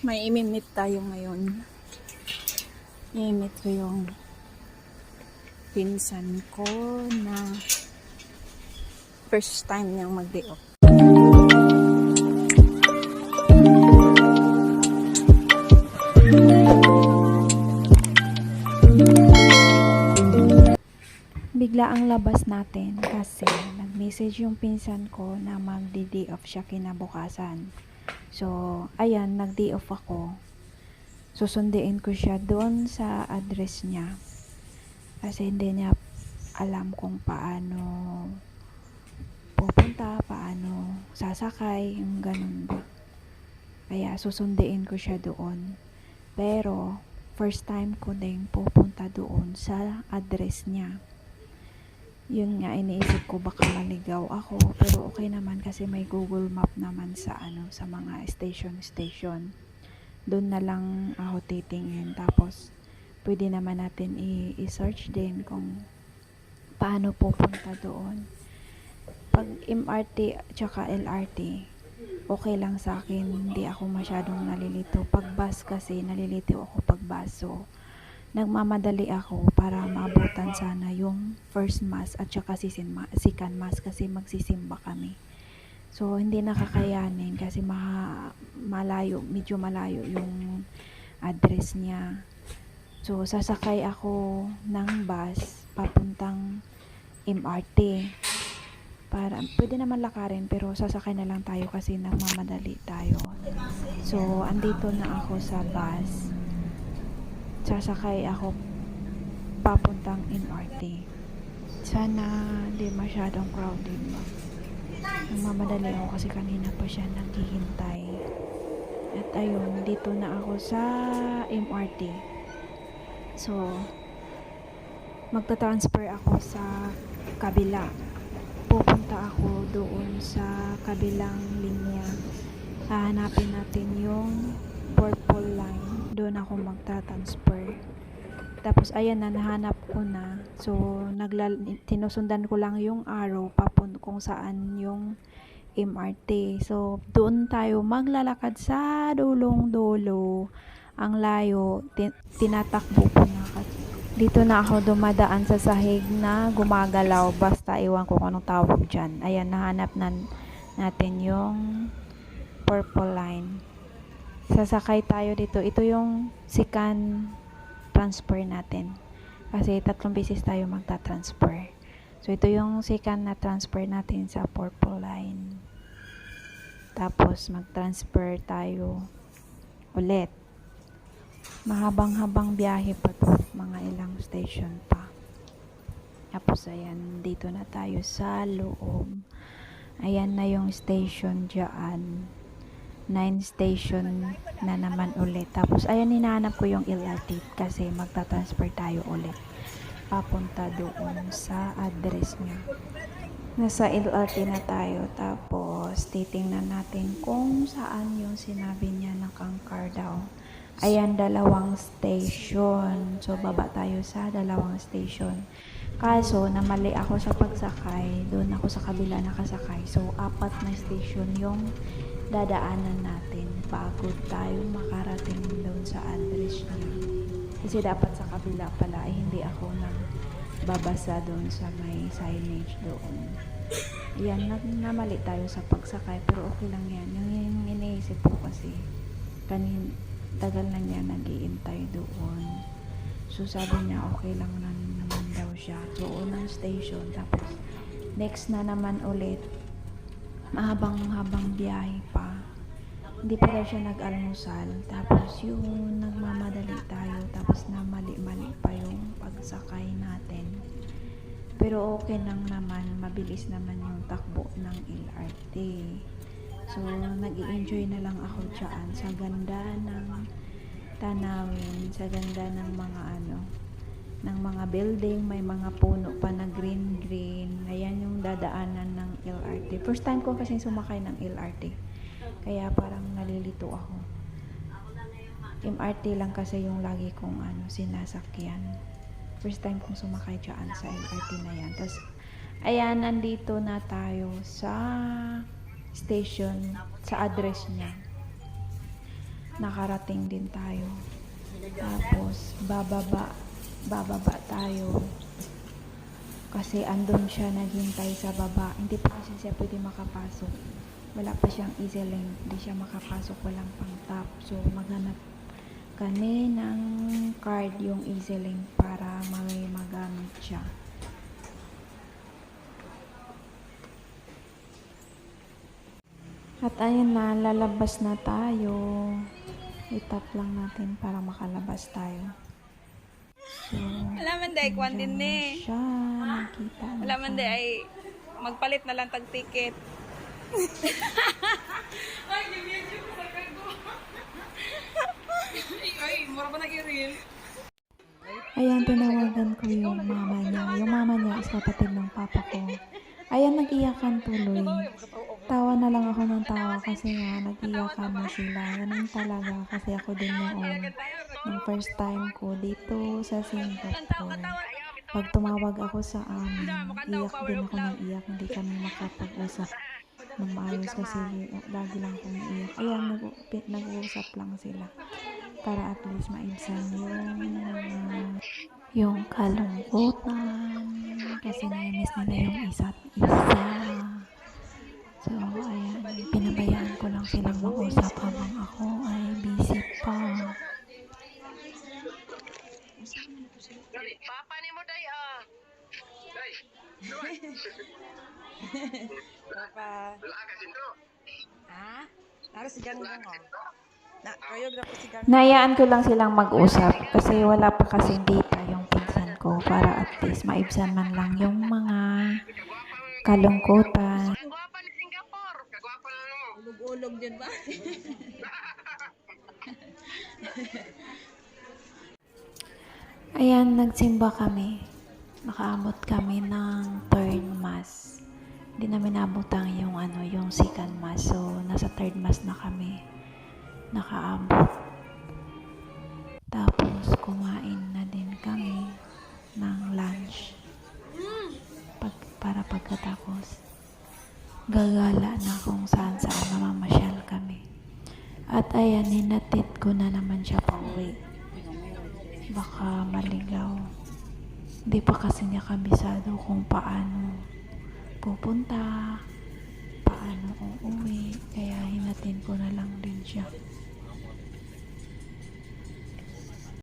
May imimit tayo ngayon. I-meet ko yung pinsan ko na first time niyang mag-day off. Bigla ang labas natin kasi nag-message yung pinsan ko na mag-day off siya kinabukasan. So, ayan, nag-day off ako. Susundiin ko siya doon sa address niya. Kasi hindi niya alam kung paano pupunta, paano sasakay, yung ganun ba. Kaya susundiin ko siya doon. Pero, first time ko din pupunta doon sa address niya. Yun nga, iniisip ko baka maligaw ako, pero okay naman kasi may Google Map naman sa sa mga station. Doon na lang ako titingin, tapos pwede naman natin i-search din kung paano pupunta doon. Pag MRT tsaka LRT, okay lang sa akin, hindi ako masyadong nalilito. Pag bus kasi, nalilito ako pag bus. So, nagmamadali ako para maabutan sana yung first mass at saka second mass kasi magsisimba kami. So, hindi nakakayanin kasi medyo malayo yung address niya. So, sasakay ako ng bus papuntang MRT. Pwede naman lakarin pero sasakay na lang tayo kasi nagmamadali tayo. So, andito na ako sa bus. Sasakay ako papuntang MRT. Sana di masyadong crowded ba. Nagmamadali ako kasi kanina pa siya naghihintay. At ayun, dito na ako sa MRT. So, magta-transfer ako sa kabila. Pupunta ako doon sa kabilang linya. Hahanapin natin yung purple line. Doon ako magta-transfer. Tapos ayan na, nahanap ko na. So, tinusundan ko lang yung arrow kung saan yung MRT. So, doon tayo maglalakad sa dulong-dulo. Ang layo, tinatakbo ko na. Dito na ako dumadaan sa sahig na gumagalaw. Basta iwan ko kung anong tawag dyan. Ayan, nahanap natin yung purple line. Sasakay tayo dito. Ito yung second transfer natin. Kasi 3 beses tayo magta-transfer. So, ito yung second na transfer natin sa purple line. Tapos, mag-transfer tayo ulit. Mahabang-habang biyahe pa to. Mga ilang station pa. Tapos, ayan. Dito na tayo sa loob. Ayan na yung station dyan. 9 station na naman ulit. Tapos, ayan, hinahanap ko yung LRT kasi magta-transfer tayo ulit. Papunta doon sa address niya. Nasa LRT na tayo. Tapos, titingnan natin kung saan yung sinabi niya na Kangkar daw. Ayan, 2 station. So, baba tayo sa 2 station. Kaso, namali ako sa pagsakay. Doon ako sa kabila nakasakay. So, 4 na station yung dadaanan natin bago tayo makarating doon sa address niya. Kasi dapat sa kabila pala ay hindi ako babasa doon sa may signage doon. Yan, namali tayo sa pagsakay pero okay lang yan. Yung iniisip ko kasi tagal na niya nag-iintay doon. So sabi niya okay lang naman daw siya. So unang station, tapos next na naman ulit. Mahabang biyahe pa. Hindi pa daw siya nag-almusal. Tapos yung nagmamadali tayo. Tapos na mali pa yung pagsakay natin. Pero okay lang naman. Mabilis naman yung takbo ng LRT. So, nag-i-enjoy na lang ako dyan. Sa ganda ng tanawin. Sa ganda ng ng mga building, may mga puno pa na green. Ayan yung dadaanan ng LRT. First time ko kasi sumakay ng LRT. Kaya parang nalilito ako. MRT lang kasi yung lagi kong sinasakyan. First time kong sumakay dyan sa LRT na yan. Tapos, ayan, nandito na tayo sa station, sa address niya. nakarating din tayo. Tapos, bababa tayo. Kasi andun siya naghintay sa baba. Hindi pa kasi siya pwede makapasok. Wala pa siyang easy link. Hindi siya makapasok. Walang pang tap. So, maghanap kami ng card yung easy link para may magamit siya. At ayun na, lalabas na tayo. I-tap lang natin para makalabas tayo. So, Alam man day, kwan din andyan na ni. siya. Nakita na Alam man kami. day, ay magpalit na lang tag-ticket. Ay, yung ko sa kago. Ay, mura pa nag-i-reel. Ayan, tinawagan ko yung mama niya. Yung mama niya is kapatid ng papa ko. Ayan, nag-iyakan tuloy. Tawa na lang ako ng tawa kasi nga nag-iyakan na sila. Ganun talaga kasi ako din noon. Yung first time ko dito sa Singapore. Pag tumawag ako sa amin, iyak din ako ng iyak. Hindi kami makapag-usap ng maayos kasi lagi lang akong iyak. Ayan, nag-uusap lang sila para at least maibsan yung kalungkutan kasi na-miss nila yung isa't isa. So, ayan, pinabayaan ko lang silang mag-usap habang ako ay busy pa. Papa ni mo day ah. Day. Papa. Wala ka sinto. Ha? Naro si Ganggong oh. Na, kayo grab si Ganggong. Nayaan ko lang silang mag-usap kasi wala pa kasing data yung pinsan ko para at least maibsan man lang yung mga kalungkutan. Kagwapa ni Singapore. Kagwapa na mo. Ulog-ulog din ba? Ayan, nagsimba kami. Nakaabot kami ng third mass. Hindi namin naabutan yung second mass. So, nasa third mass na kami. Nakaabot. Tapos, kumain na din kami ng lunch. Para pagkatapos, gagala na kung saan mamamasyal kami. At ayan, hinatid ko na naman siya pauwi. Baka maligaw. Hindi pa kasi niya kabisado kung paano pupunta, paano uuwi. Kaya hinatin ko na lang din siya.